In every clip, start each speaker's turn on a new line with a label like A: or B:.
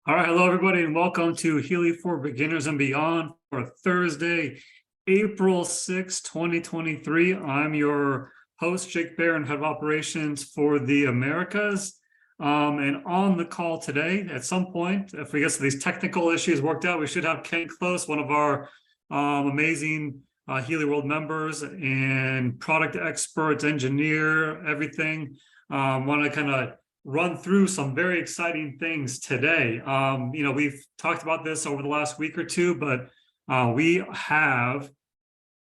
A: All right, hello everybody, and welcome to Healy for Beginners and Beyond for Thursday, April 6, 2023. I'm your host, Jake Bear, and Head of Operations for the Americas. And on the call today, at some point, if we get these technical issues worked out, we should have Ken Close, one of our amazing Healy World members and product experts, engineer, everything. Want to kind of run through some very exciting things today. We've talked about this over the last week or two, but we have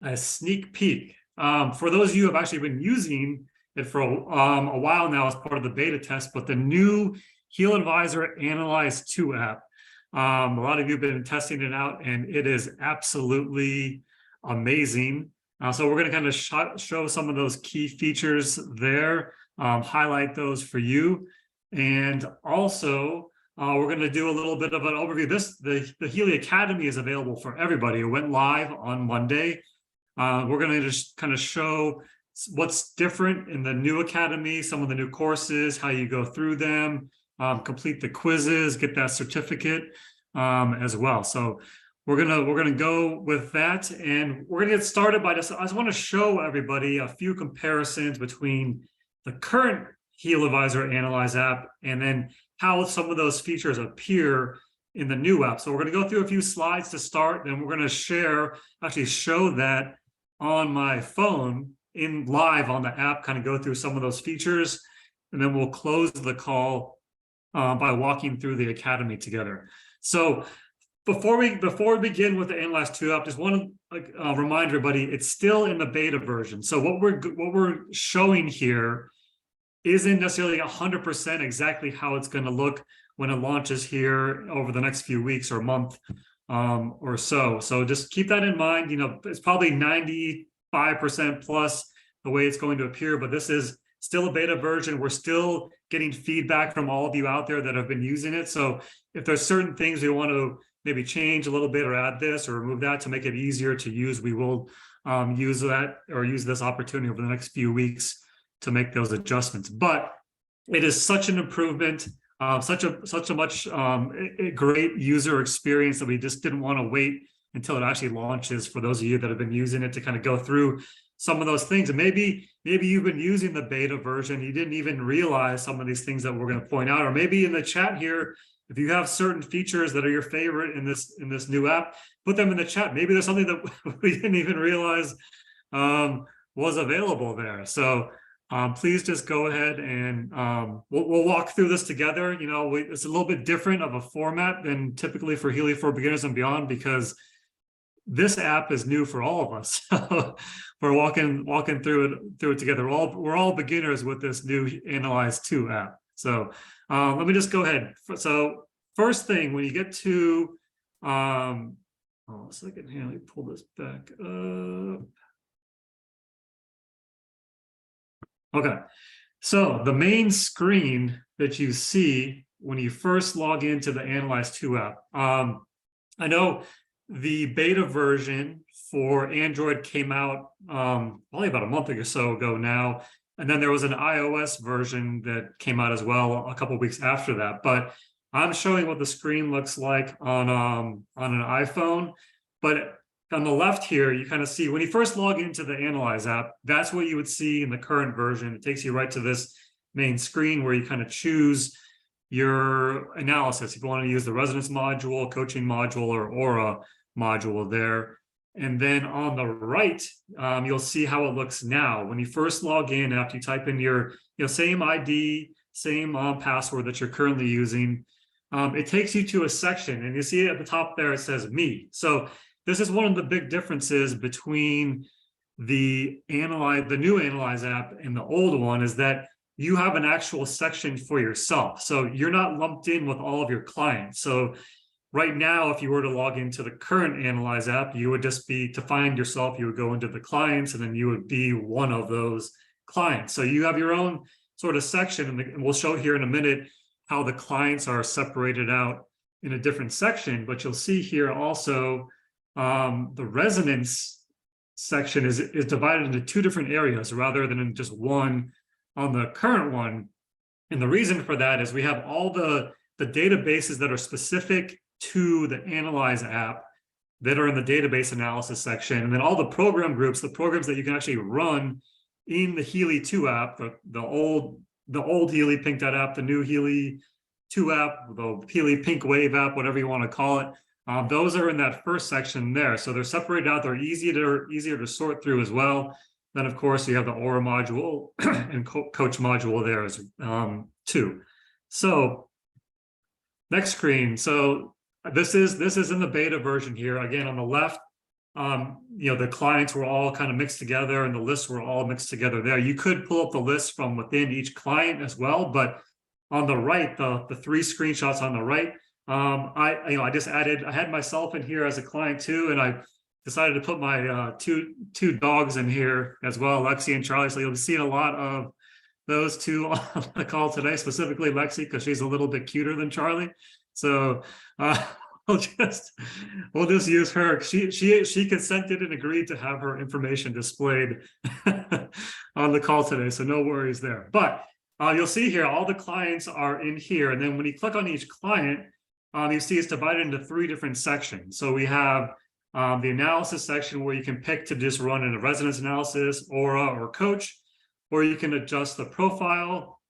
A: a sneak peek. For those of you who have actually been using it for a while now as part of the beta test, but the new HealAdvisor Analyse 2 app. A lot of you have been testing it out, and it is absolutely amazing. So we're going to kind of show some of those key features there. Highlight those for you. And also, we're going to do a little bit of an overview. The Healy Academy is available for everybody. It went live on Monday. We're going to just kind of show what's different in the new Academy, some of the new courses, how you go through them, complete the quizzes, get that certificate as well. So we're gonna go with that, and we're gonna get started by just. I just want to show everybody a few comparisons between the current HealAdvisor Analyse app and then how some of those features appear in the new app. So we're going to go through a few slides to start, and we're going to show that on my phone in live on the app, kind of go through some of those features, and then we'll close the call by walking through the Academy together. So before we begin with the Analyse 2 app, just want to remind everybody it's still in the beta version. So what we're showing here isn't necessarily 100% exactly how it's going to look when it launches here over the next few weeks or month or so. So just keep that in mind. It's probably 95% plus the way it's going to appear, but this is still a beta version. We're still getting feedback from all of you out there that have been using it. So if there's certain things we want to maybe change a little bit or add this or remove that to make it easier to use, we will use that or use this opportunity over the next few weeks to make those adjustments. But it is such an improvement, such a much a great user experience that we just didn't want to wait until it actually launches for those of you that have been using it to kind of go through some of those things. And maybe you've been using the beta version, you didn't even realize some of these things that we're going to point out, or maybe in the chat here, if you have certain features that are your favorite in this new app, put them in the chat. Maybe there's something that we didn't even realize was available there. So please just go ahead and we'll walk through this together. It's a little bit different of a format than typically for Healy for Beginners and Beyond, because this app is new for all of us. We're walking through it together. We're all beginners with this new Analyse 2 app. So let me just go ahead. So first thing, when you get to, a second here, let me pull this back up. Okay, so the main screen that you see when you first log into the Analyse 2 app, I know the beta version for Android came out probably about a month or so ago now, and then there was an iOS version that came out as well a couple of weeks after that. But I'm showing what the screen looks like on an iPhone. But on the left here, you kind of see when you first log into the Analyse app, that's what you would see in the current version. It takes you right to this main screen where you kind of choose your analysis. If you want to use the Resonance module, Coaching module, or Aura module there. And then on the right, you'll see how it looks now. When you first log in, after you type in your same ID, same password that you're currently using, it takes you to a section. And you see at the top there, it says Me. So this is one of the big differences between the new Analyse app and the old one, is that you have an actual section for yourself. So you're not lumped in with all of your clients. So right now, if you were to log into the current Analyse app, you would just be, to find yourself, you would go into the clients, and then you would be one of those clients. So you have your own sort of section, and we'll show here in a minute how the clients are separated out in a different section. But you'll see here also, the resonance section is divided into two different areas rather than in just one on the current one. And the reason for that is we have all the the databases that are specific to the Analyze app that are in the database analysis section, and then all the program groups, the programs that you can actually run in the Healy 2 app, the old Healy Pink Dot app, the new Healy 2 app, the Healy Pink Wave app, whatever you want to call it. Those are in that first section there. So they're separated out. They're easier to sort through as well. Then, of course, you have the Aura module and Coach module there as too. So next screen. So this is in the beta version here. Again, on the left, the clients were all kind of mixed together and the lists were all mixed together there. You could pull up the lists from within each client as well, but on the right, the 3 screenshots on the right, I had myself in here as a client too, and I decided to put my two dogs in here as well, Lexi and Charlie. So you'll be seeing a lot of those two on the call today, specifically Lexi, because she's a little bit cuter than Charlie. So we'll just use her. She consented and agreed to have her information displayed on the call today, so no worries there. But you'll see here all the clients are in here, and then when you click on each client, you see it's divided into 3 different sections. So we have the analysis section where you can pick to just run in a resonance analysis, Aura, or Coach, or you can adjust the profile,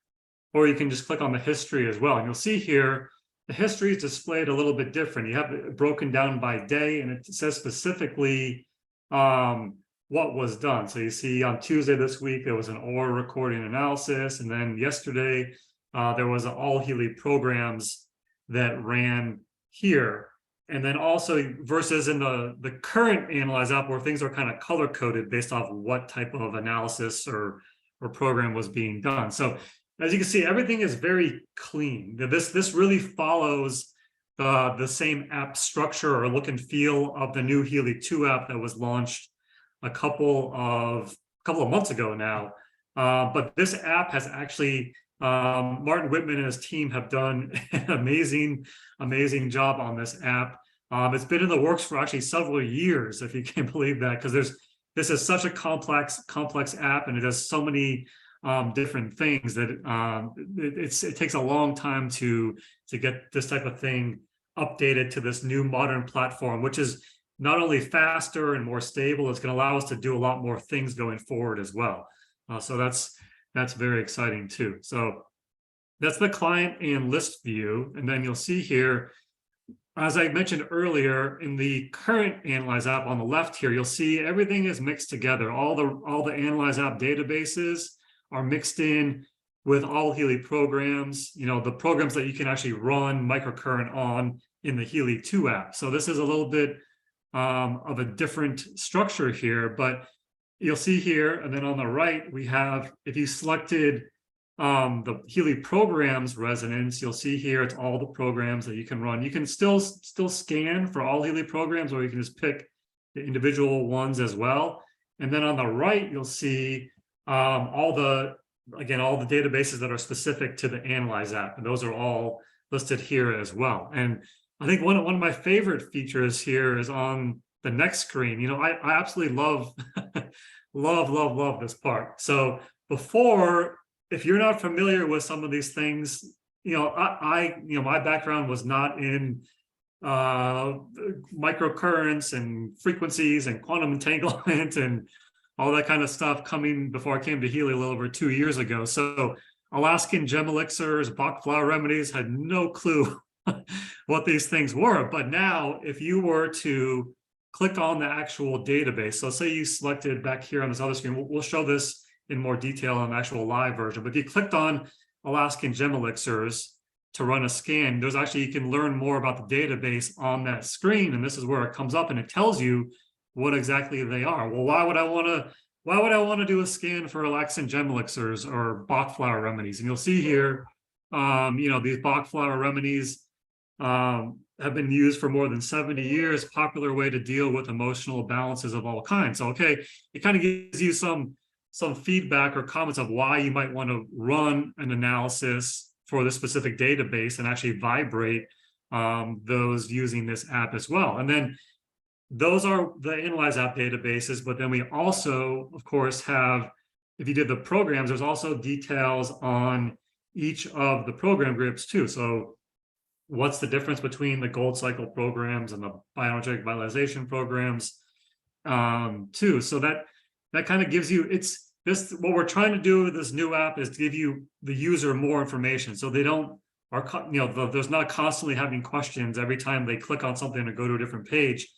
A: or you can just click on the history as well. And you'll see here the history is displayed a little bit different. You have it broken down by day, and it says specifically what was done. So you see on Tuesday this week, there was an Aura recording analysis. And then yesterday, there was all Healy programs that ran here. And then also versus in the current Analyze app where things are kind of color coded based off what type of analysis or program was being done. So as you can see, everything is very clean. This really follows the same app structure or look and feel of the new Healy 2 app that was launched a couple of months ago now. But this app has actually, Martin Whitman and his team have done an amazing job on this app. It's been in the works for actually several years, if you can believe that, because this is such a complex app, and it does so many different things that it takes a long time to get this type of thing updated to this new modern platform, which is not only faster and more stable, it's going to allow us to do a lot more things going forward as well. So that's very exciting too. So that's the client and list view. And then you'll see here, as I mentioned earlier, in the current Analyze app on the left here, you'll see everything is mixed together. All the Analyze app databases are mixed in with all Healy programs, the programs that you can actually run microcurrent on in the Healy 2 app. So this is a little bit of a different structure here, but you'll see here, and then on the right, we have, if you selected the Healy programs resonance, you'll see here, it's all the programs that you can run. You can still scan for all Healy programs, or you can just pick the individual ones as well. And then on the right, you'll see all the databases that are specific to the Analyze app, and those are all listed here as well. And I think one of my favorite features here is on the next screen. I absolutely love love this part. So before, if you're not familiar with some of these things, my background was not in microcurrents and frequencies and quantum entanglement and all that kind of stuff coming before I came to Healy a little over 2 years ago. So Alaskan gem elixirs, Bach flower remedies, had no clue what these things were. But now, if you were to click on the actual database, so say you selected back here on this other screen, we'll show this in more detail on the actual live version, but if you clicked on Alaskan gem elixirs to run a scan, you can learn more about the database on that screen, and this is where it comes up and it tells you what exactly they are. Well, why would I want to do a scan for Alaskan gem elixirs or Bach flower remedies? And you'll see here, these Bach flower remedies have been used for more than 70 years, popular way to deal with emotional balances of all kinds. So, okay, it kind of gives you some feedback or comments of why you might want to run an analysis for this specific database and actually vibrate those using this app as well. And then those are the Analyze app databases, but then we also, of course, have, if you did the programs, there's also details on each of the program groups too. So what's the difference between the gold cycle programs and the bioenergetic vitalization programs, too. So that kind of gives you, it's this, what we're trying to do with this new app is to give you, the user, more information, so they don't there's not constantly having questions every time they click on something or go to a different page.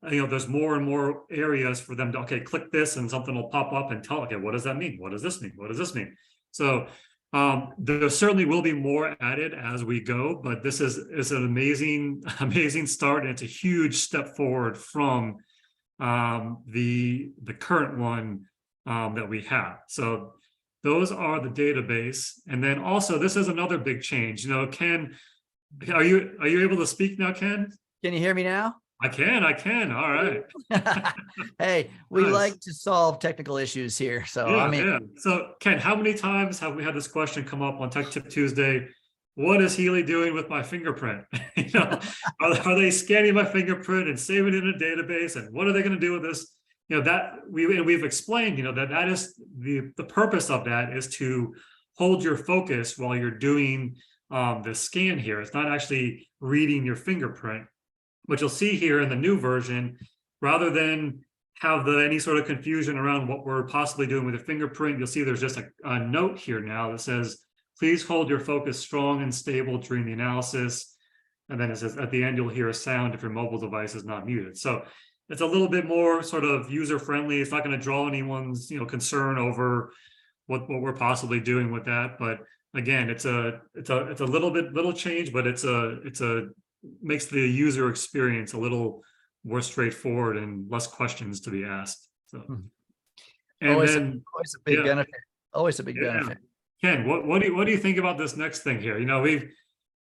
A: There's more and more areas for them to, okay, click this and something will pop up and tell, okay, what does that mean? What does this mean? What does this mean? So there certainly will be more added as we go, but this is an amazing start, and it's a huge step forward from the current one that we have. So those are the database. And then also, this is another big change. Ken, are you able to speak now, Ken?
B: Can you hear me now?
A: I can. All right.
B: Hey, we
A: Nice.
B: like to solve technical issues here. So,
A: Yeah. So, Ken, how many times have we had this question come up on Tech Tip Tuesday? What is Healy doing with my fingerprint? Are they scanning my fingerprint and saving it in a database? And what are they going to do with this? That we've explained, that is the purpose of that is to hold your focus while you're doing the scan here. It's not actually reading your fingerprint. But you'll see here in the new version, rather than have any sort of confusion around what we're possibly doing with a fingerprint, you'll see there's just a note here now that says, please hold your focus strong and stable during the analysis. And then it says, at the end, you'll hear a sound if your mobile device is not muted. So it's a little bit more sort of user-friendly. It's not going to draw anyone's concern over what we're possibly doing with that. But again, it's a little change, but it's a makes the user experience a little more straightforward and less questions to be asked. So, and
B: always
A: then
B: always a big benefit. Always a big benefit.
A: Ken, what do you think about this next thing here?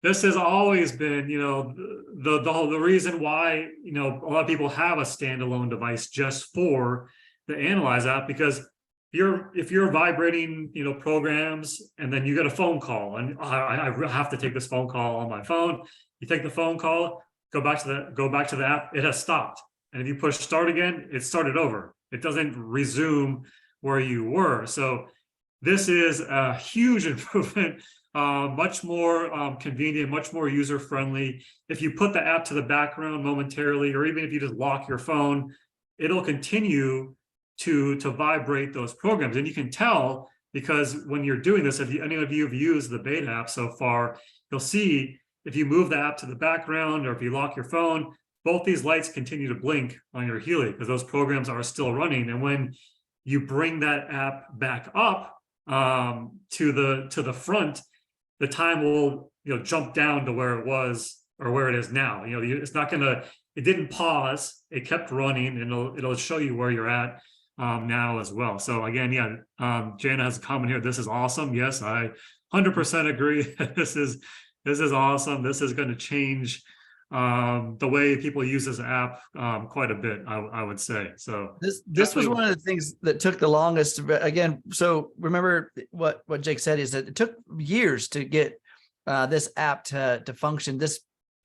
A: This has always been, the reason why, a lot of people have a standalone device just for the Analyze app, because if you're vibrating, programs, and then you get a phone call, and I have to take this phone call on my phone. You take the phone call, go back to the app. It has stopped, and if you push start again, it started over. It doesn't resume where you were. So this is a huge improvement. Much more convenient, much more user-friendly. If you put the app to the background momentarily, or even if you just lock your phone, it'll continue to vibrate those programs. And you can tell, because when you're doing this, if any of you have used the beta app so far, you'll see if you move the app to the background, or if you lock your phone, both these lights continue to blink on your Healy, because those programs are still running. And when you bring that app back up to the front, the time will jump down to where it was, or where it is now. It's not gonna, it didn't pause, it kept running, and it'll show you where you're at now as well. So again, Jana has a comment here. This is awesome. Yes, I 100% agree. This is awesome. This is going to change the way people use this app quite a bit, I would say. So
B: this was one of the things that took the longest. Again, so remember what Jake said is that it took years to get this app to function.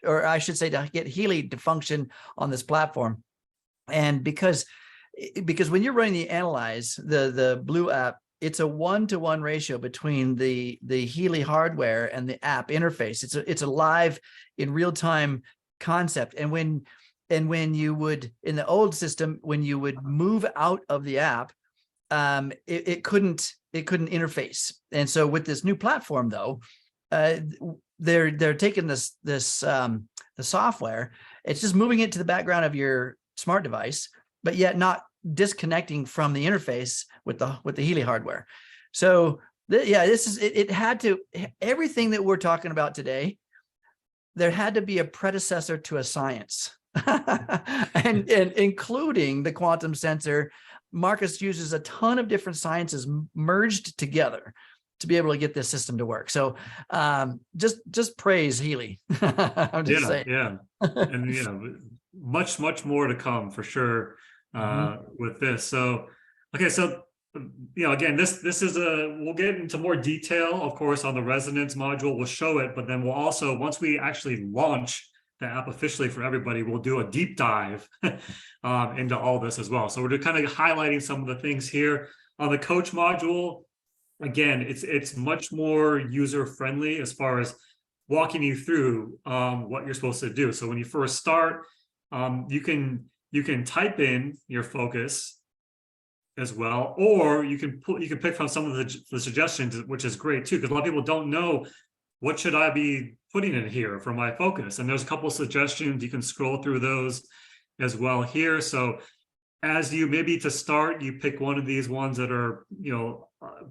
B: Or I should say, to get Healy to function on this platform. And because when you're running the Analyze, the blue app, it's a 1-to-1 ratio between the Healy hardware and the app interface. It's a live, in real time concept. And when you would, in the old system, when you would move out of the app, it couldn't interface. And so with this new platform, though, they're taking the software, it's just moving it to the background of your smart device, but yet not disconnecting from the interface with the Healy hardware. So this is it had to, everything that we're talking about today, there had to be a predecessor to a science. and including the quantum sensor. Marcus uses a ton of different sciences merged together to be able to get this system to work. So just praise Healy. I'm just saying.
A: Yeah. And much more to come for sure with this. So okay, so again, this is we'll get into more detail, of course, on the resonance module. We'll show it, but then we'll also, once we actually launch the app officially for everybody, we'll do a deep dive into all this as well. So we're just kind of highlighting some of the things here on the coach module. Again, it's much more user friendly as far as walking you through what you're supposed to do. So when you first start, you can type in your focus as well, or you can pick from some of the suggestions, which is great too, because a lot of people don't know what should I be putting in here for my focus. And there's a couple of suggestions. You can scroll through those as well here. So as you maybe to start, you pick one of these ones that are,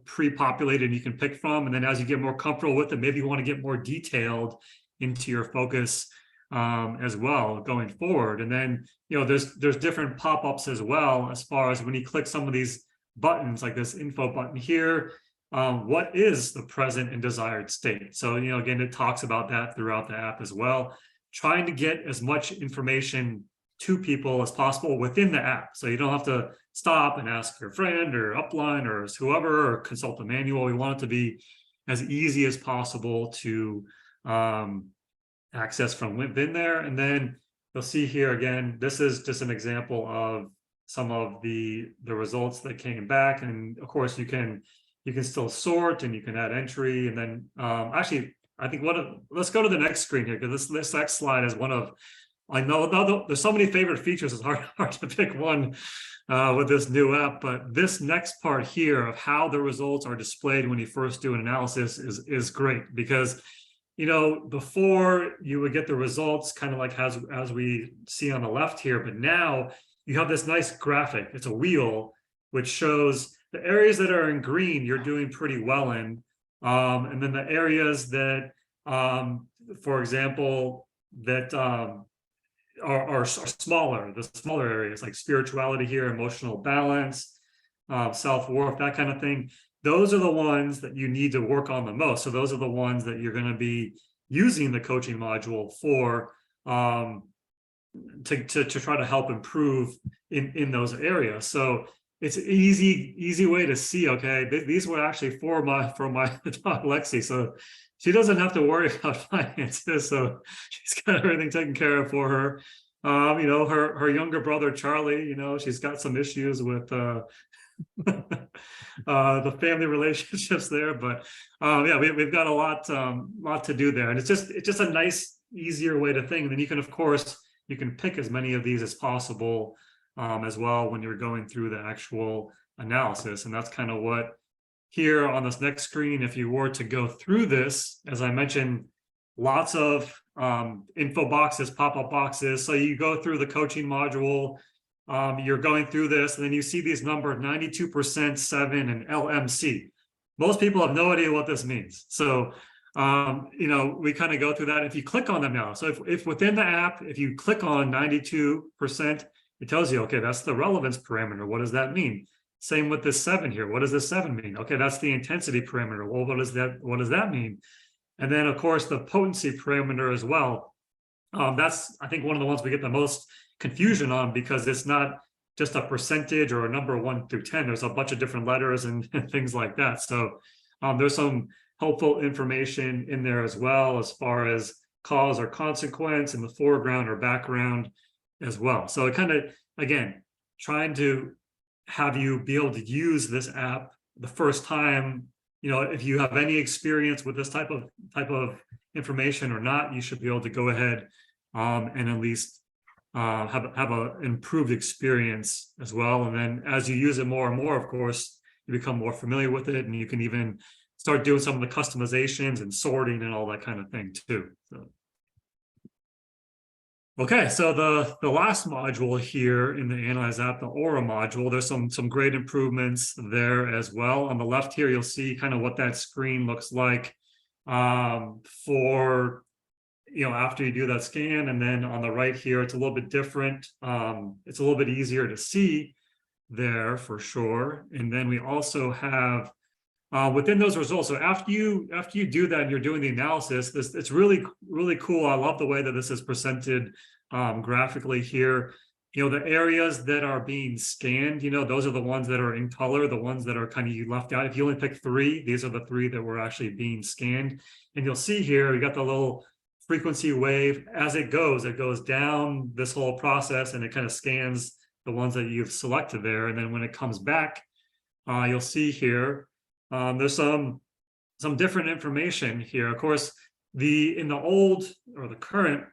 A: pre-populated, you can pick from. And then as you get more comfortable with it, maybe you want to get more detailed into your focus as well going forward. And then, there's different pop-ups as well, as far as when you click some of these buttons, like this info button here, what is the present and desired state? So, again, it talks about that throughout the app as well, trying to get as much information to people as possible within the app. So you don't have to stop and ask your friend or upline or whoever, or consult the manual. We want it to be as easy as possible to access from within there. And then you'll see here again, this is just an example of some of the results that came back. And of course you can still sort, and you can add entry. And then actually, I think let's go to the next screen here, because this next slide is one of, I know there's so many favorite features, it's hard to pick one with this new app, but this next part here of how the results are displayed when you first do an analysis is great, because before you would get the results kind of like as we see on the left here, but now you have this nice graphic. It's a wheel which shows the areas that are in green you're doing pretty well in, and then the areas that for example that are smaller, the smaller areas like spirituality here, emotional balance, self-worth, that kind of thing. Those are the ones that you need to work on the most. So those are the ones that you're going to be using the coaching module for, to try to help improve in those areas. So it's an easy way to see, okay, these were actually for my dog Lexi. So she doesn't have to worry about finances. So she's got everything taken care of for her. Her younger brother, Charlie, she's got some issues with the family relationships there, but yeah, we've got a lot to do there. And it's just a nice, easier way to think. And then you can, of course, you can pick as many of these as possible as well when you're going through the actual analysis. And that's kind of what here on this next screen, if you were to go through this, as I mentioned, lots of info boxes, pop-up boxes. So you go through the coaching module, you're going through this, and then you see these numbers 92%, 7, and LMC. Most people have no idea what this means. So, we kind of go through that. If you click on them now, so if within the app, if you click on 92%, it tells you, okay, that's the relevance parameter. What does that mean? Same with this 7 here. What does this 7 mean? Okay, that's the intensity parameter. Well, what does that mean? And then, of course, the potency parameter as well. That's, I think, one of the ones we get the most confusion on, because it's not just a percentage or a number 1 through 10. There's a bunch of different letters and things like that. So there's some helpful information in there as well, as far as cause or consequence in the foreground or background as well. So it kind of, again, trying to have you be able to use this app the first time. If you have any experience with this type of information or not, you should be able to go ahead and at least have an improved experience as well. And then as you use it more and more, of course, you become more familiar with it, and you can even start doing some of the customizations and sorting and all that kind of thing too. So. Okay, so the last module here in the Analyze app, the Aura module, there's some great improvements there as well. On the left here, you'll see kind of what that screen looks like for, after you do that scan. And then on the right here, it's a little bit different. It's a little bit easier to see there for sure. And then we also have within those results. So after you do that and you're doing the analysis, it's really, really cool. I love the way that this is presented graphically here. The areas that are being scanned, those are the ones that are in color, the ones that are kind of you left out. If you only pick 3, these are the 3 that were actually being scanned. And you'll see here, you got the little frequency wave. As it goes down this whole process, and it kind of scans the ones that you've selected there. And then when it comes back, you'll see here, there's some different information here. Of course, in the old or the current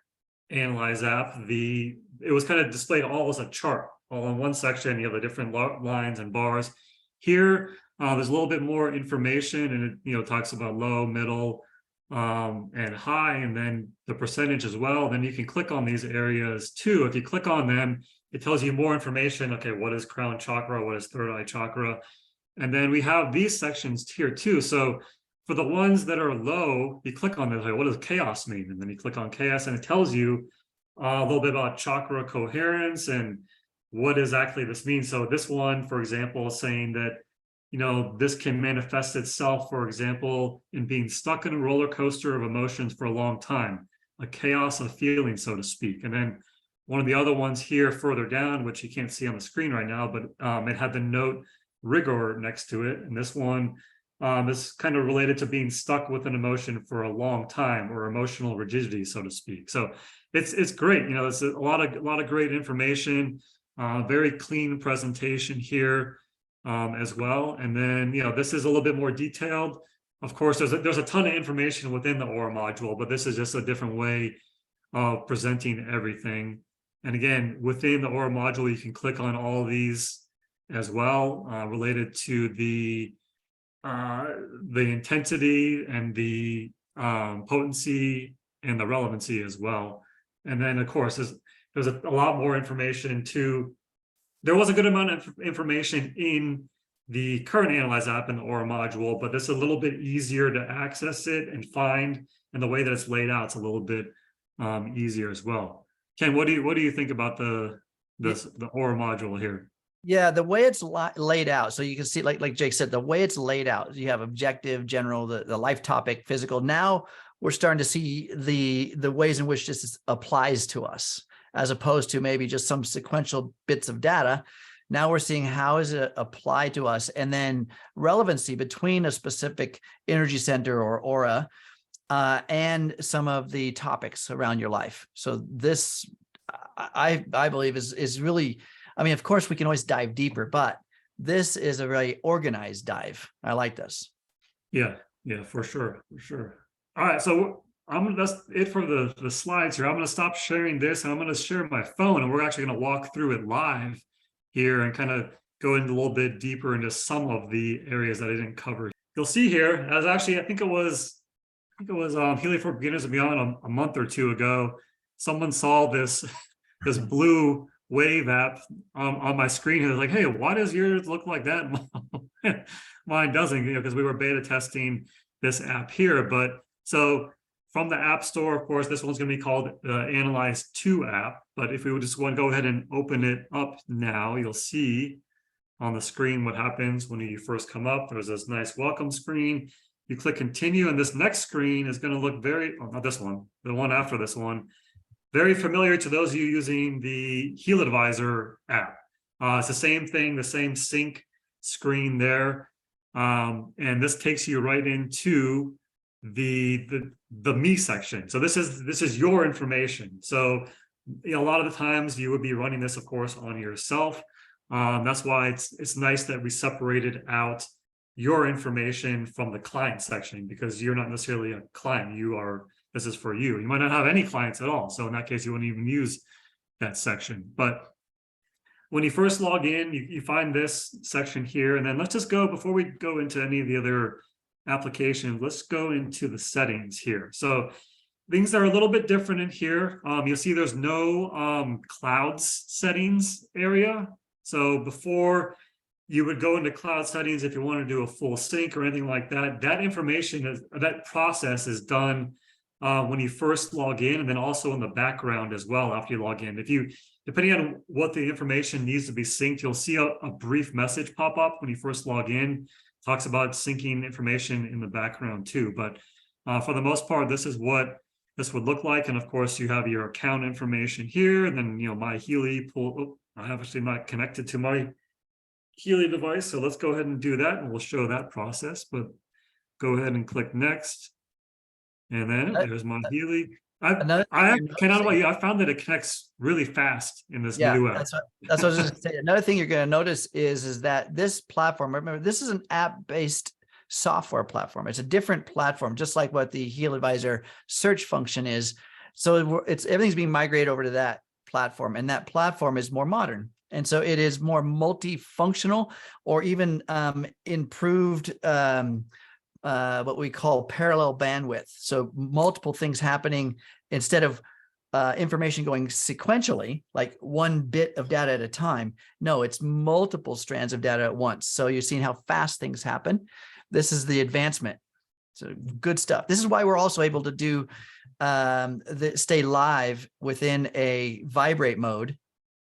A: Analyze app, it was kind of displayed all as a chart, all in one section. You have the different lines and bars. Here, there's a little bit more information, and it talks about low, middle, and high, and then the percentage as well. Then you can click on these areas too. If you click on them, it tells you more information. Okay, what is crown chakra? What is third eye chakra? And then we have these sections here too. So for the ones that are low, you click on this, like, what does chaos mean? And then you click on chaos, and it tells you a little bit about chakra coherence and what exactly this means. So this one, for example, is saying that, this can manifest itself, for example, in being stuck in a roller coaster of emotions for a long time, a chaos of feeling, so to speak. And then one of the other ones here further down, which you can't see on the screen right now, but it had the note rigor next to it. And this one is kind of related to being stuck with an emotion for a long time, or emotional rigidity, so to speak. So it's great. It's a lot of great information, very clean presentation here as well. And then, this is a little bit more detailed. Of course, there's a ton of information within the Aura module, but this is just a different way of presenting everything. And again, within the Aura module, you can click on all of these as well, related to the intensity and the potency and the relevancy as well. And then, of course, there's a lot more information too. There was a good amount of information in the current Analyze app in the Aura module, but this is a little bit easier to access it and find, and the way that it's laid out, it's a little bit easier as well. Ken, what do you think about the Aura module here?
B: Yeah, the way it's laid out, so you can see, like Jake said, the way it's laid out, you have objective, general, the life topic, physical. Now we're starting to see the ways in which this applies to us, as opposed to maybe just some sequential bits of data. Now we're seeing how is it applied to us, and then relevancy between a specific energy center or aura and some of the topics around your life. So this, I believe, is really, I mean, of course, we can always dive deeper, but this is a very organized dive. I like this.
A: Yeah, for sure. All right, so that's it for the slides here. I'm going to stop sharing this, and I'm going to share my phone, and we're actually going to walk through it live here and kind of go into a little bit deeper into some of the areas that I didn't cover. You'll see here, as actually, I think it was Healy for Beginners and Beyond a month or two ago. Someone saw this blue wave app on my screen, and they're like, hey, why does yours look like that? Mine doesn't, because we were beta testing this app here. But so from the App Store, of course, this one's going to be called the Analyze 2 app. But if we would just want to go ahead and open it up now, you'll see on the screen what happens when you first come up. There's this nice welcome screen. You click continue, and this next screen is going to look not this one, the one after this one, very familiar to those of you using the HealAdvisor app. It's the same thing, the same sync screen there. And this takes you right into the me section. So this is your information. So a lot of the times you would be running this, of course, on yourself. That's why it's nice that we separated out your information from the client section, because you're not necessarily a client. This is for you. You might not have any clients at all. So in that case, you wouldn't even use that section. But when you first log in, you find this section here. And then let's just go, before we go into any of the other applications, let's go into the settings here. So things are a little bit different in here. You'll see there's no clouds settings area. So before, you would go into cloud settings if you want to do a full sync or anything like that. That process is done when you first log in, and then also in the background as well after you log in. Depending on what the information needs to be synced, you'll see a brief message pop up when you first log in. It talks about syncing information in the background too. But for the most part, this is what this would look like. And of course, you have your account information here, and then my Healy I have actually not connected to my Healy device, so let's go ahead and do that, and we'll show that process. But go ahead and click next, and then there's my Healy. I found that it connects really fast in this new app.
B: That's what I was just going to say. Another thing you're going to notice is that this platform, remember, this is an app-based software platform. It's a different platform, just like what the HealAdvisor search function is. So everything's being migrated over to that platform, and that platform is more modern. And so it is more multifunctional, or even improved what we call parallel bandwidth. So multiple things happening instead of information going sequentially, like one bit of data at a time. No, it's multiple strands of data at once. So you're seeing how fast things happen. This is the advancement. So good stuff. This is why we're also able to do stay live within a vibrate mode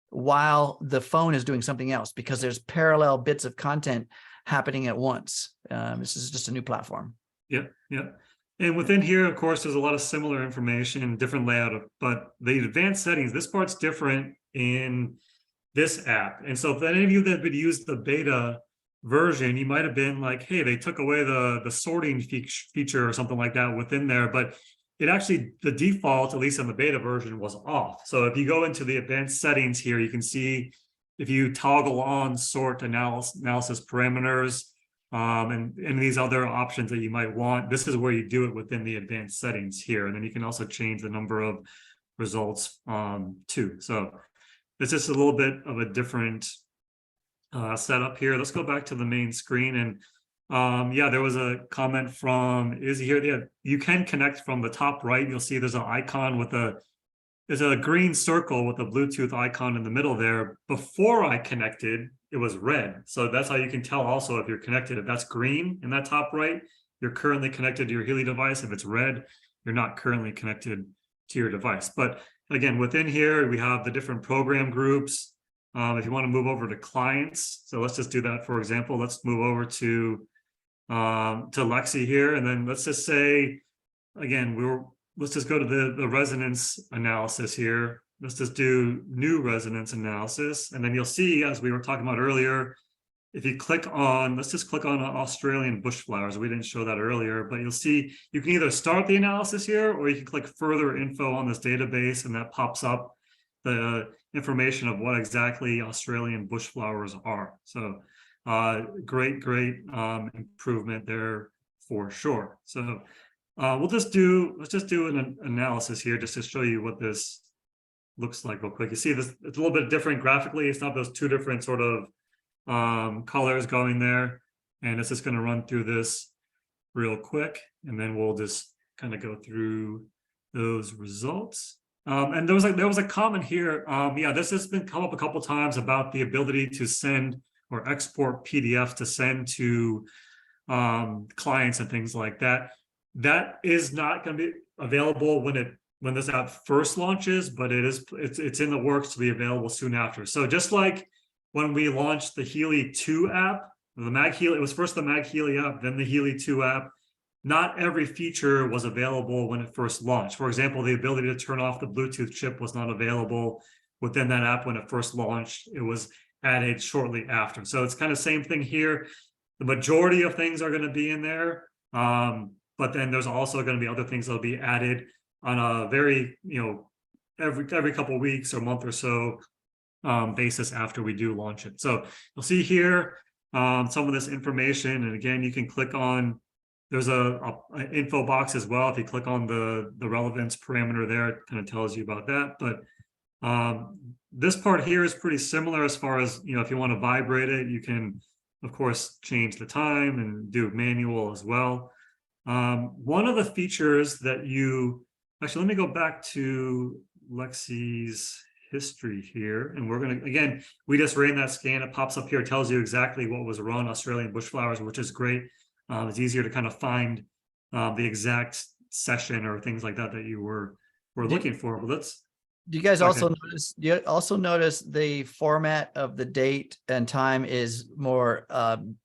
B: while the phone is doing something else, because there's parallel bits of content happening at once. This is just a new platform.
A: Yep, yep. And within here, of course, there's a lot of similar information, different layout, but the advanced settings, this part's different in this app. And so if any of you that would use the beta version, you might have been like, hey, they took away the sorting feature or something like that within there, but it actually, the default, at least in the beta version, was off. So if you go into the advanced settings here, you can see if you toggle on sort analysis parameters, and these other options that you might want, this is where you do it within the advanced settings here. And then you can also change the number of results too. So it's just a little bit of a different setup here. Let's go back to the main screen. And yeah, there was a comment from Izzy here. Yeah, you can connect from the top right. You'll see there's an icon with there's a green circle with a Bluetooth icon in the middle there. Before I connected, it was red. So that's how you can tell also if you're connected. If that's green in that top right, you're currently connected to your Healy device. If it's red, you're not currently connected to your device. But again, within here, we have the different program groups. If you want to move over to clients, so let's just do that. For example, let's move over to Lexi here. And then let's just say, again, let's just go to the resonance analysis here. Let's just do new resonance analysis. And then you'll see, as we were talking about earlier, if you click on, let's just click on Australian bush flowers. We didn't show that earlier, but you'll see you can either start the analysis here, or you can click further info on this database, and that pops up the information of what exactly Australian bush flowers are. So great improvement there for sure. So let's just do an analysis here just to show you what this looks like real quick. You see this, it's a little bit different graphically. It's not those two different sort of colors going there. And it's just going to run through this real quick, and then we'll just kind of go through those results. And there was a comment here. Yeah, this has been come up a couple times about the ability to send or export PDFs to send to clients and things like that. That is not going to be available when this app first launches, but it's in the works to be available soon after. So just like when we launched the Healy 2 app, the Mag Healy, it was first the Mag Healy app, then the Healy 2 app. Not every feature was available when it first launched. For example, the ability to turn off the Bluetooth chip was not available within that app when it first launched. It was added shortly after. So it's kind of same thing here. The majority of things are going to be in there, but then there's also going to be other things that'll be added on a very, every couple of weeks or month or so basis after we do launch it. So you'll see here some of this information, and again, you can click on. There's an info box as well. If you click on the relevance parameter there, it kind of tells you about that. But this part here is pretty similar as far as, if you want to vibrate it, you can, of course, change the time and do manual as well. One of the features that actually, let me go back to Lexi's history here. And we're going to, again, we just ran that scan. It pops up here. It tells you exactly what was run, Australian bush flowers, which is great. It's easier to kind of find the exact session or things like that you were looking for. But
B: do you guys also notice? Do you also notice the format of the date and time is more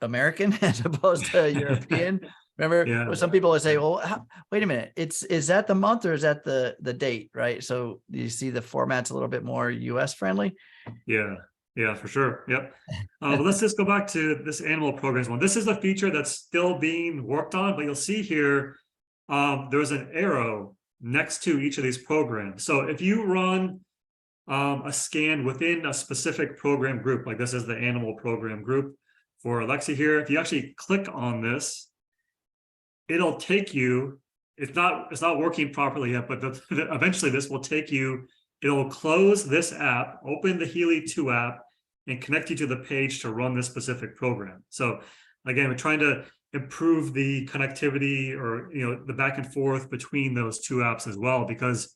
B: American as opposed to European? Remember, some people would say, "Well, wait a minute, is that the month or is that the date?" Right? So you see the format's a little bit more US friendly.
A: Yeah, for sure. Yep. But let's just go back to this animal programs one. This is a feature that's still being worked on, but you'll see here, there's an arrow next to each of these programs. So if you run a scan within a specific program group, like this is the animal program group for Alexi here, if you actually click on this, it'll take you, it's not working properly yet, but eventually this will take you, it'll close this app, open the Healy 2 app, and connect you to the page to run this specific program. So again, we're trying to improve the connectivity, or the back and forth between those two apps as well, because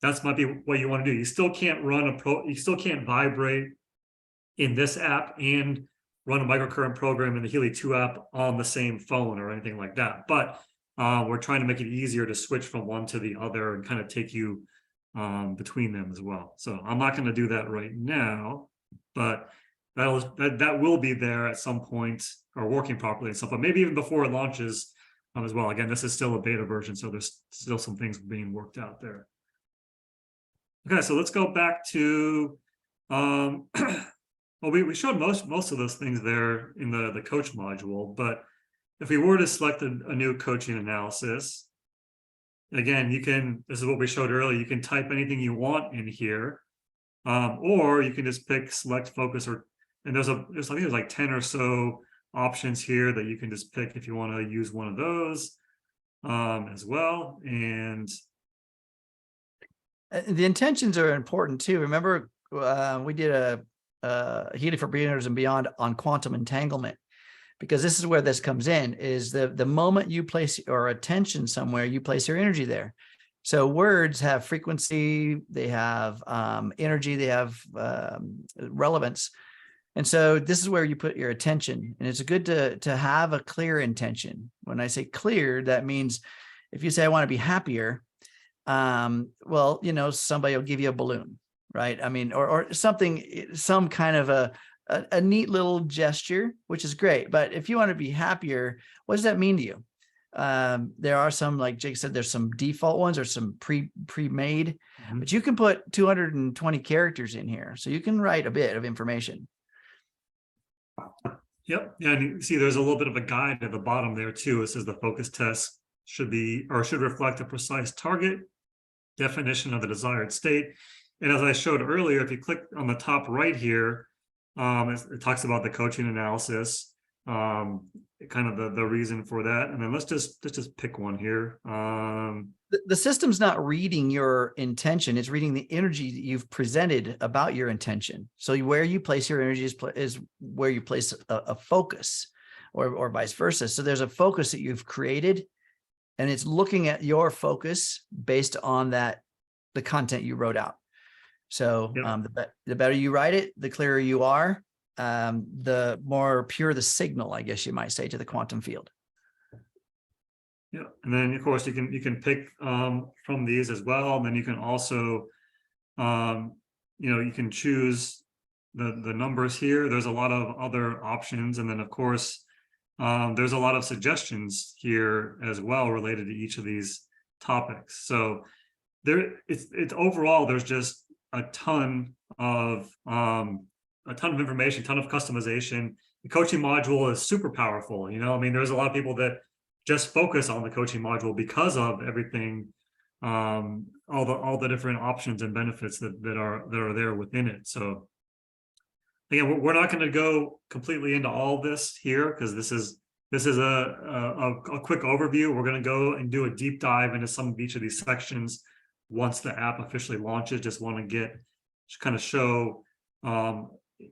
A: that's might be what you want to do. You still can't run you still can't vibrate in this app and run a microcurrent program in the Healy 2 app on the same phone or anything like that. But we're trying to make it easier to switch from one to the other and kind of take you between them as well. So I'm not going to do that right now, but that will be there at some point, or working properly and stuff, but maybe even before it launches as well. Again, this is still a beta version, so there's still some things being worked out there. Okay, so let's go back to well, we showed most of those things there in the coach module, but if we were to select a new coaching analysis, again, this is what we showed earlier, you can type anything you want in here, or you can just pick select focus, and I think there's like 10 or so options here that you can just pick if you want to use one of those as well. And
B: the intentions are important too. Remember, we did a Healy for Beginners and Beyond on quantum entanglement, because this is where this comes in, is the moment you place your attention somewhere, you place your energy there. So words have frequency, they have energy, they have relevance. And so this is where you put your attention, and it's good to have a clear intention. When I say clear, that means if you say, I want to be happier, well, somebody will give you a balloon, right? I mean, or something, some kind of a neat little gesture, which is great. But if you want to be happier, what does that mean to you? There are some, like Jake said, there's some default ones or some pre-made, but you can put 220 characters in here. So you can write a bit of information.
A: Yep. Yeah, and you see there's a little bit of a guide at the bottom there too. It says the focus test should reflect a precise target, definition of the desired state. And as I showed earlier, if you click on the top right here, it talks about the coaching analysis, kind of the reason for that. And then let's just pick one here.
B: The system's not reading your intention, it's reading the energy that you've presented about your intention. So where you place your energy is where you place a focus, or vice versa. So there's a focus that you've created, and it's looking at your focus based on the content you wrote out. So the better you write it, the clearer you are, the more pure the signal, I guess you might say, to the quantum field.
A: Yeah, and then of course you can pick from these as well. And then you can also, you can choose the numbers here. There's a lot of other options, and then of course there's a lot of suggestions here as well related to each of these topics. So it's overall there's just a ton of information, ton of customization. The coaching module is super powerful. I mean, there's a lot of people that just focus on the coaching module because of everything, all the different options and benefits that are there within it. So again, we're not going to go completely into all this here, because this is a quick overview. We're going to go and do a deep dive into some of each of these sections once the app officially launches. Just want to kind of show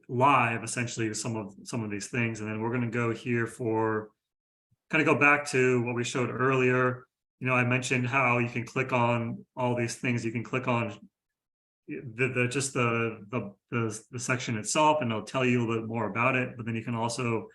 A: live essentially some of these things, and then we're going to go here for kind of go back to what we showed earlier. I mentioned how you can click on all these things. You can click on the section itself, and it'll tell you a little bit more about it. But then you can also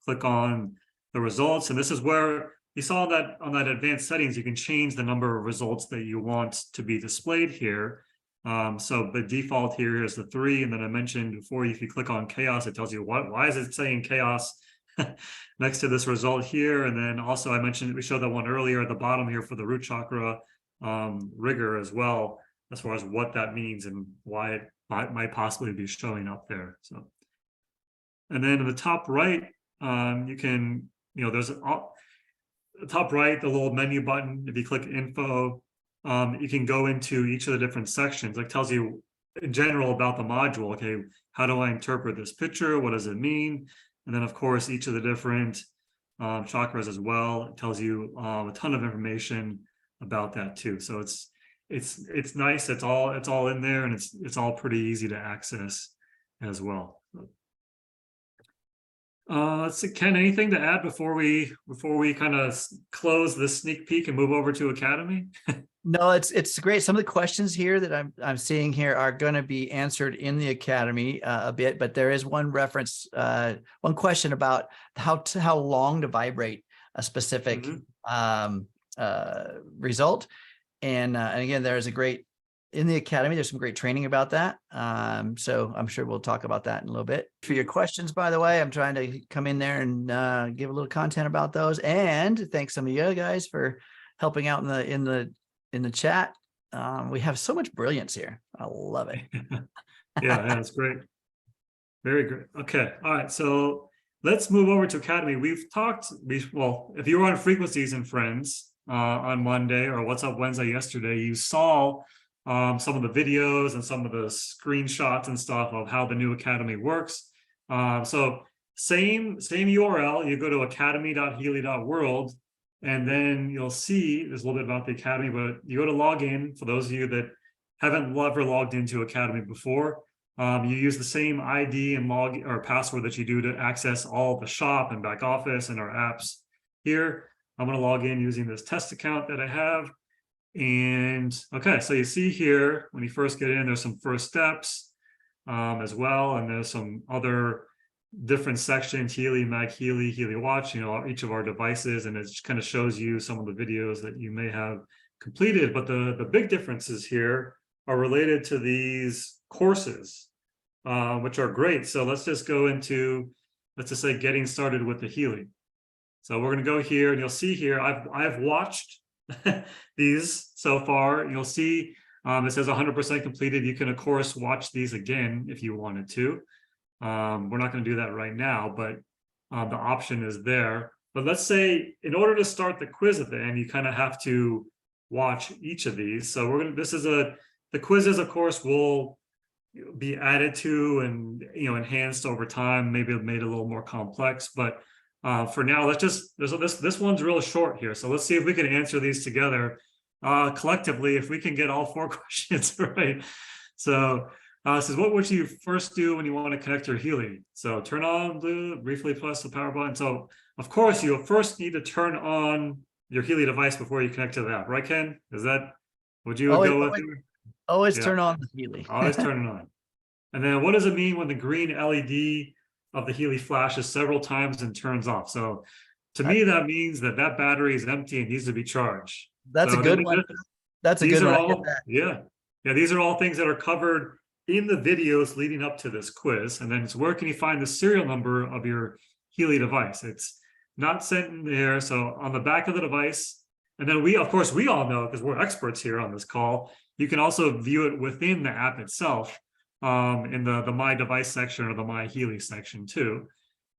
A: click on the results, and this is where you saw that on that advanced settings, you can change the number of results that you want to be displayed here. So the default here is the 3, and then I mentioned before, if you click on chaos, it tells you why is it saying chaos next to this result here. And then also I mentioned, we showed that one earlier at the bottom here for the root chakra rigor as well, as far as what that means and why it might possibly be showing up there. So, and then in the top right, you can, there's the top right, the little menu button. If you click info, you can go into each of the different sections. It tells you in general about the module. Okay, how do I interpret this picture? What does it mean? And then of course, each of the different chakras as well. It tells you a ton of information about that too. So it's nice. It's all in there, and it's all pretty easy to access as well. Let's see, Ken, anything to add before we kind of close this sneak peek and move over to Academy?
B: No, it's great. Some of the questions here that I'm seeing here are going to be answered in the Academy a bit, but there is one reference, one question about how long to vibrate a specific result, and again, there is in the Academy, there's some great training about that. So I'm sure we'll talk about that in a little bit. For your questions, by the way, I'm trying to come in there and give a little content about those, and thanks some of you guys for helping out in the chat. We have so much brilliance here. I love it.
A: Yeah, it's great. Very great. Okay. All right. So let's move over to Academy. Well, if you were on Frequencies and Friends on Monday, or What's Up Wednesday yesterday, you saw some of the videos and some of the screenshots and stuff of how the new Academy works. So same URL, you go to academy.healy.world, and then you'll see there's a little bit about the Academy, but you go to log in. For those of you that haven't ever logged into Academy before, you use the same ID and log or password that you do to access all the shop and back office and our apps here. I'm going to log in using this test account that I have. And okay, so you see here, when you first get in, there's some first steps as well. And there's some other different sections, Healy, Mag Healy, Healy Watch, each of our devices. And it just kind of shows you some of the videos that you may have completed. But the big differences here are related to these courses, which are great. So let's just go into, let's just say, getting started with the Healy. So we're going to go here, and you'll see here, I've watched these so far. You'll see it says 100% completed. You can, of course, watch these again if you wanted to. We're not going to do that right now, but the option is there. But let's say in order to start the quiz at the end, you kind of have to watch each of these. So the quizzes, of course, will be added to and enhanced over time, maybe made a little more complex. But for now, this one's real short here. So let's see if we can answer these together collectively, if we can get all 4 questions right. So it says, what would you first do when you want to connect your Healy? So turn on the briefly press the power button. So of course, you'll first need to turn on your Healy device before you connect to the app, right, Ken? Would you go with it?
B: Always turn on the Healy.
A: Always turn it on. And then what does it mean when the green LED of the Healy flashes several times and turns off? So to me, that means that battery is empty and needs to be charged.
B: That's a good one. That's a good one.
A: Yeah. These are all things that are covered in the videos leading up to this quiz. And then it's where can you find the serial number of your Healy device? It's not sent in there. So on the back of the device, and then we all know, because we're experts here on this call, you can also view it within the app itself, in the My Device section or the My Healy section too.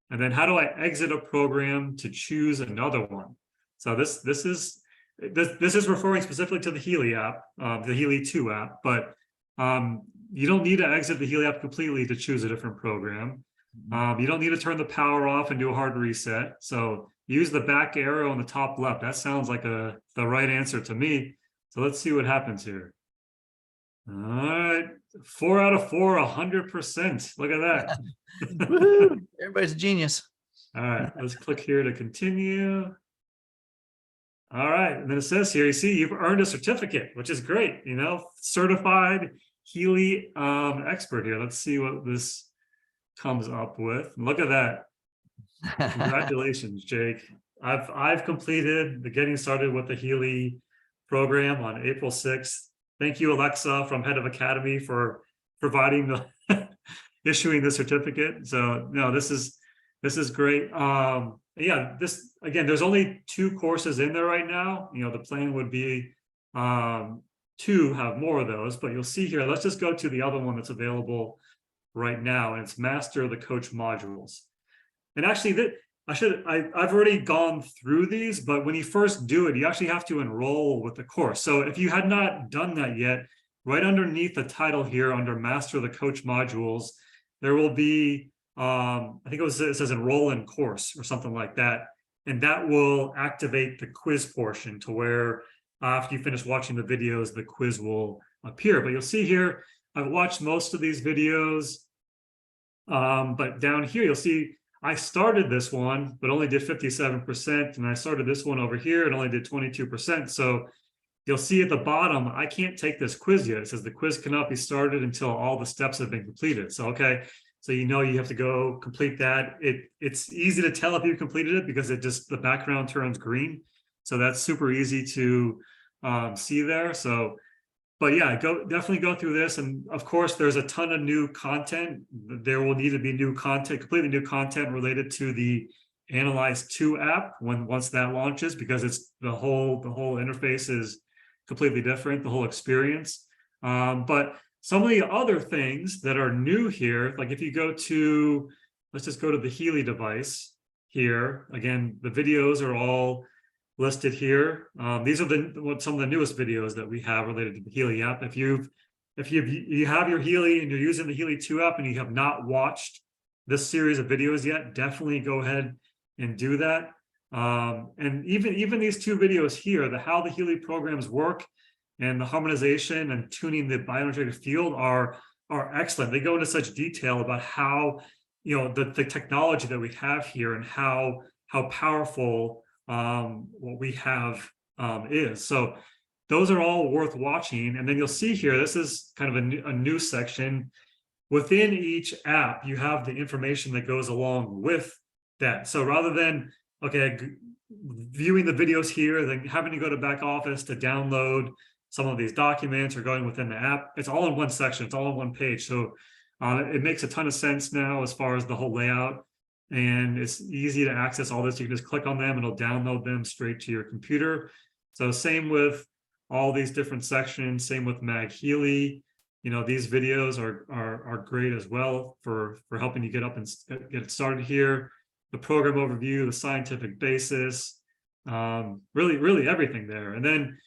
A: And then how do I exit a program to choose another one? So this is referring specifically to the Healy app, the Healy 2 app, but you don't need to exit the Healy app completely to choose a different program. You don't need to turn the power off and do a hard reset. So use the back arrow on the top left. That sounds like the right answer to me. So let's see what happens here. All right, 4 out of 4, 100%. Look at that.
B: Everybody's a genius.
A: All right, let's click here to continue. All right, and then it says here, you see, you've earned a certificate, which is great. Certified Healy expert here. Let's see what this comes up with. Look at that. Congratulations, Jake. I've completed the Getting Started with the Healy program on April 6th. Thank you, Alexa from Head of Academy, for providing issuing the certificate. So no, this is great. Yeah, again, there's only 2 courses in there right now. The plan would be to have more of those, but you'll see here, let's just go to the other one that's available right now, and it's Master the Coach modules. And actually, I've already gone through these, but when you first do it, you actually have to enroll with the course. So if you had not done that yet, right underneath the title here under Master the Coach modules, there will be, I think it says enroll in course or something like that. and that will activate the quiz portion to where after you finish watching the videos, the quiz will appear. But you'll see here, I've watched most of these videos, but down here, you'll see I started this one, but only did 57%. And I started this one over here and only did 22%. So you'll see at the bottom, I can't take this quiz yet. It says the quiz cannot be started until all the steps have been completed. So, okay, so you know you have to go complete that. It's easy to tell if you completed it because the background turns green. So that's super easy to see there. So, but yeah, definitely go through this. And of course, there's a ton of new content. There will need to be new content, completely new content related to the Analyze 2 app once that launches, because it's the whole interface is completely different, the whole experience. But some of the other things that are new here, like if you go to, let's just go to the Healy device here. Again, the videos are all listed here. These are some of the newest videos that we have related to the Healy app. If you have your Healy and you're using the Healy 2 app and you have not watched this series of videos yet, definitely go ahead and do that. And even these 2 videos here, how the Healy programs work and the harmonization and tuning the bioenergetic field are excellent. They go into such detail about how, the technology that we have here and how powerful what we have is. So those are all worth watching. And then you'll see here, this is kind of a new section. Within each app, you have the information that goes along with that. So rather than, okay, viewing the videos here, then having to go to back office to download some of these documents or going within the app, it's all in one section, it's all on one page. So it makes a ton of sense now as far as the whole layout. And it's easy to access all this. You can just click on them, it'll download them straight to your computer. So same with all these different sections, same with Mag Healy. These videos are great as well for helping you get up and get started here. The program overview, the scientific basis, really everything there. And then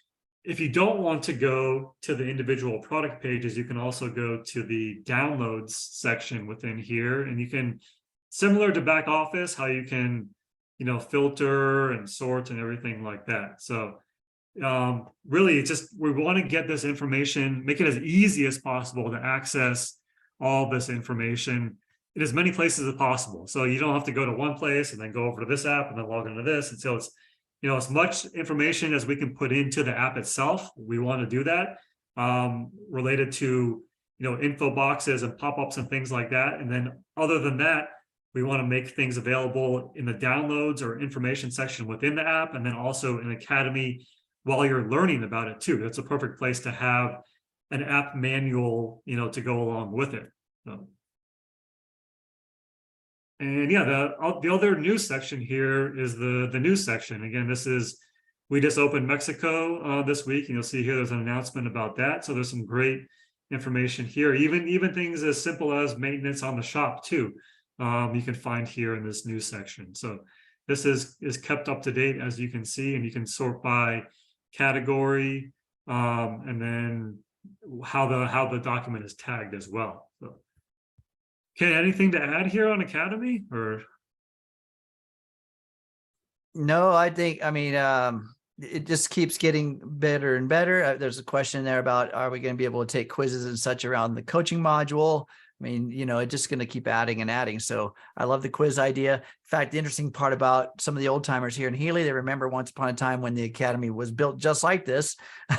A: if you don't want to go to the individual product pages, you can also go to the downloads section within here, and you can, similar to back office, how you can, filter and sort and everything like that. So really, we want to get this information, make it as easy as possible to access all this information in as many places as possible. So you don't have to go to one place and then go over to this app and then log into this. And so it's, as much information as we can put into the app itself, we want to do that related to, info boxes and pop-ups and things like that. And then other than that, we want to make things available in the downloads or information section within the app, and then also in Academy while you're learning about it too. That's a perfect place to have an app manual, to go along with it. So. And yeah, the other news section here is the news section. Again, we just opened Mexico this week, and you'll see here there's an announcement about that. So there's some great information here, even things as simple as maintenance on the shop too. You can find here in this news section. So this is kept up to date, as you can see, and you can sort by category, and then how the document is tagged as well. So. Okay, anything to add here on Academy or?
B: No, it just keeps getting better and better. There's a question there about, are we going to be able to take quizzes and such around the coaching module? It's just going to keep adding and adding. So I love the quiz idea. In fact, the interesting part about some of the old timers here in Healy, they remember once upon a time when the Academy was built just like this.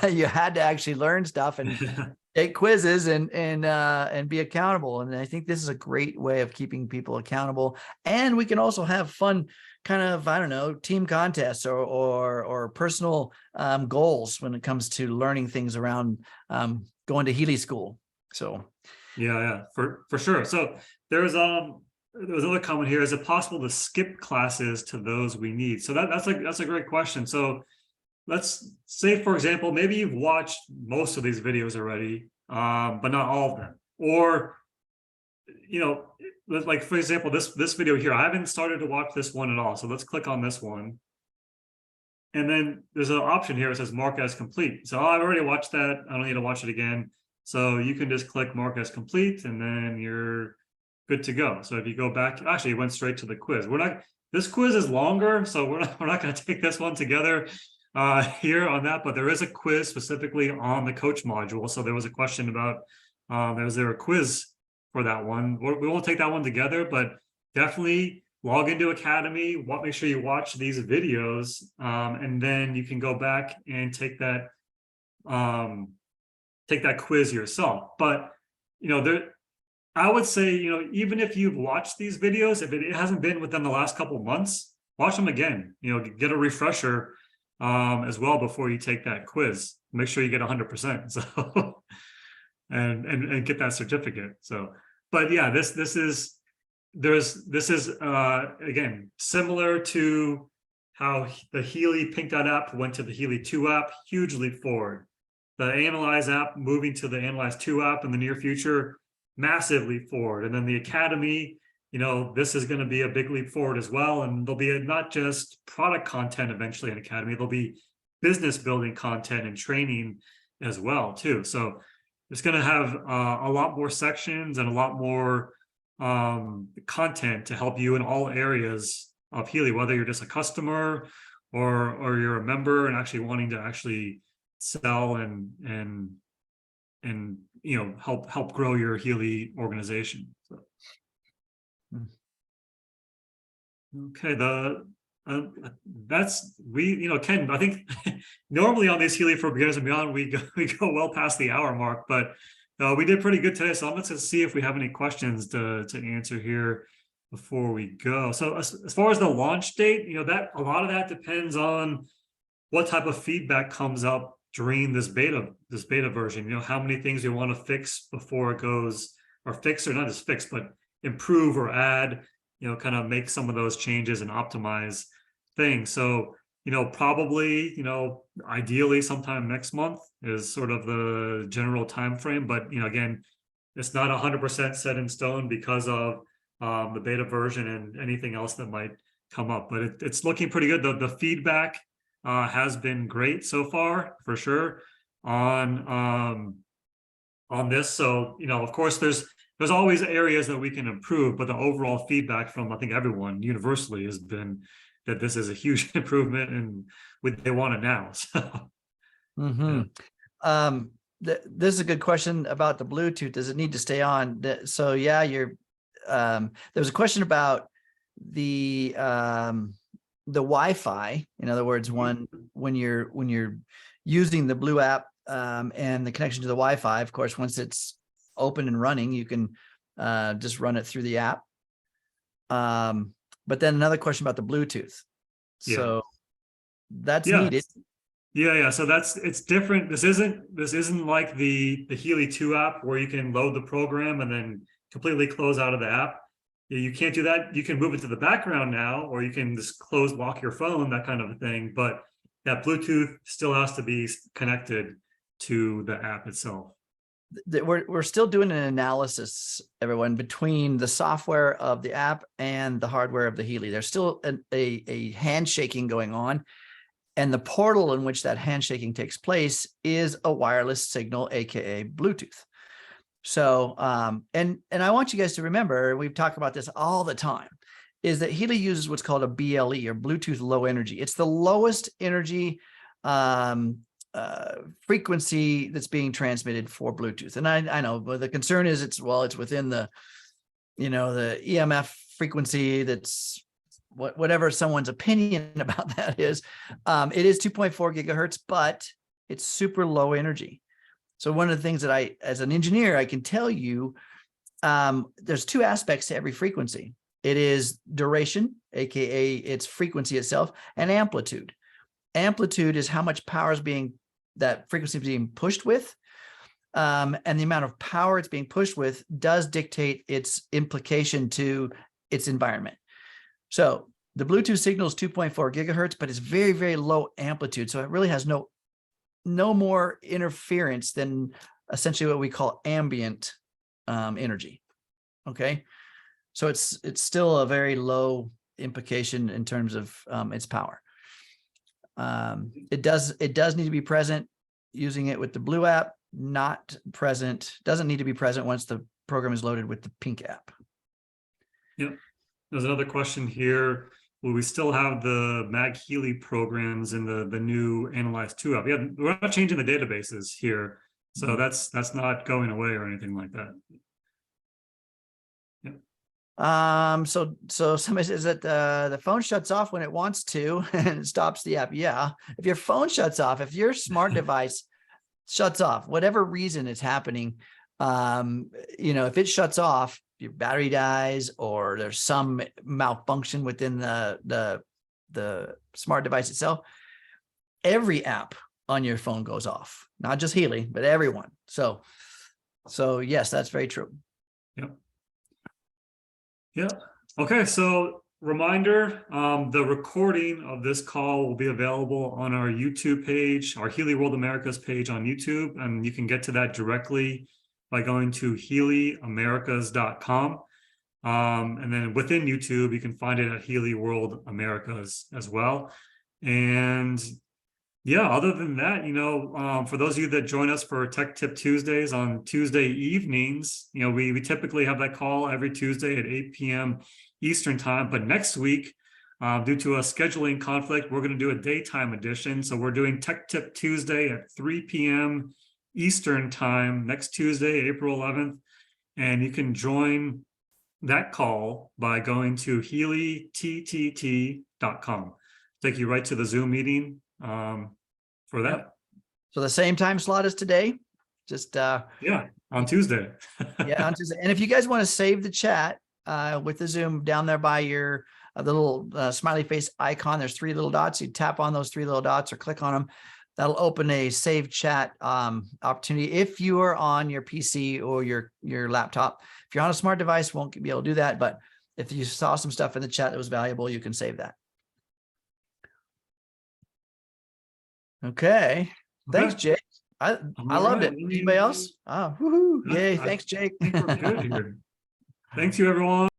B: You had to actually learn stuff and take quizzes and be accountable. And I think this is a great way of keeping people accountable. And we can also have fun kind of, team contests or personal goals when it comes to learning things around going to Healy school. So.
A: Yeah, for sure. So there was another comment here. Is it possible to skip classes to those we need? So that's a great question. So let's say, for example, maybe you've watched most of these videos already, but not all of them. Or, like for example, this video here, I haven't started to watch this one at all. So let's click on this one. And then there's an option here that says mark as complete. So I've already watched that. I don't need to watch it again. So you can just click mark as complete, and then you're good to go. So if you go back, actually it went straight to the quiz. this quiz is longer, so we're not going to take this one together here on that, but there is a quiz specifically on the coach module. So there was a question about, is there a quiz for that one? We won't take that one together, but definitely log into Academy, make sure you watch these videos, and then you can go back and take that quiz yourself. But, I would say, even if you've watched these videos, if it hasn't been within the last couple of months, watch them again, get a refresher as well before you take that quiz. Make sure you get 100%. So, and get that certificate. So, but yeah, this is again, similar to how the Healy Pink Dot app went to the Healy 2 app, huge leap forward. The Analyze app moving to the Analyze 2 app in the near future, massive leap forward. And then the Academy, this is going to be a big leap forward as well. And there'll be not just product content eventually in Academy, there'll be business building content and training as well too. So it's going to have a lot more sections and a lot more content to help you in all areas of Healy, whether you're just a customer or you're a member and actually wanting to actually sell and help grow your Healy organization. So. Okay, Ken, I think normally on these Healy for Beginners and Beyond we go well past the hour mark, but we did pretty good today. So I'm going to see if we have any questions to answer here before we go. So as far as the launch date, that a lot of that depends on what type of feedback comes up during this beta version. How many things we want to fix before it goes, or fix, or not just fix, but improve or add, kind of make some of those changes and optimize things. So, probably, ideally sometime next month is sort of the general time frame. But, again, it's not 100% set in stone because of the beta version and anything else that might come up. But it's looking pretty good. The feedback has been great so far, for sure, on this. So, of course, there's always areas that we can improve, but the overall feedback from, I think, everyone universally has been that this is a huge improvement and they want it now. So,
B: this is a good question about the Bluetooth. Does it need to stay on? So yeah, there's a question about the Wi-Fi. In other words, when you're using the Blue app and the connection to the Wi-Fi, of course, once it's open and running, you can just run it through the app. But then another question about the Bluetooth. So that's needed.
A: Yeah. So it's different. This isn't like the Healy 2 app where you can load the program and then completely close out of the app. You can't do that. You can move it to the background now, or you can just lock your phone, that kind of a thing. But that Bluetooth still has to be connected to the app itself.
B: We're still doing an analysis, everyone, between the software of the app and the hardware of the Healy. There's still a handshaking going on, and the portal in which that handshaking takes place is a wireless signal, aka Bluetooth. So, and I want you guys to remember, we've talked about this all the time, is that Healy uses what's called a BLE, or Bluetooth Low Energy. It's the lowest energy frequency that's being transmitted for Bluetooth. And I know, but the concern is it's within the, the EMF frequency that's whatever someone's opinion about that is. It is 2.4 gigahertz, but it's super low energy. So one of the things that as an engineer, I can tell you, there's two aspects to every frequency. It is duration, aka its frequency itself, and amplitude. Amplitude is how much power is that frequency is being pushed with, and the amount of power it's being pushed with does dictate its implication to its environment. So the Bluetooth signal is 2.4 gigahertz, but it's very, very low amplitude. So it really has no more interference than essentially what we call ambient energy. Okay, so it's still a very low implication in terms of its power. It does need to be present using it with the Blue app. Doesn't need to be present once the program is loaded with the Pink app.
A: Yep. There's another question here. will we still have the Mag Healy programs in the new Analyze 2 app? We're not changing the databases here, so that's not going away or anything like that.
B: So somebody says that the phone shuts off when it wants to and it stops the app. Yeah. If your phone shuts off, if your smart device shuts off, whatever reason it's happening, if it shuts off, your battery dies or there's some malfunction within the smart device itself, every app on your phone goes off, not just Healy, but everyone. So yes, that's very true.
A: Yep. Yeah. Okay. So reminder, the recording of this call will be available on our YouTube page, our Healy World Americas page on YouTube, and you can get to that directly by going to HealyAmericas.com. And then within YouTube, you can find it at Healy World Americas as well. And yeah, other than that, for those of you that join us for Tech Tip Tuesdays on Tuesday evenings, we typically have that call every Tuesday at 8 p.m. Eastern time. But next week, due to a scheduling conflict, we're going to do a daytime edition. So we're doing Tech Tip Tuesday at 3 p.m. Eastern time next Tuesday, April 11th. And you can join that call by going to HealyTTT.com. Take you right to the Zoom meeting. For that.
B: Yep. So the same time slot as today, just
A: on Tuesday.
B: on Tuesday. And if you guys want to save the chat with the Zoom down there by your the little smiley face icon, there's 3 little dots. You tap on those 3 little dots or click on them. That'll open a save chat opportunity if you are on your PC or your laptop. If you're on a smart device, won't be able to do that. But if you saw some stuff in the chat that was valuable, you can save that. Okay. Thanks, Jake. I loved it. Anybody else? Oh, woohoo. Yay. Thanks, Jake.
A: I think we're good here. Thanks you, everyone.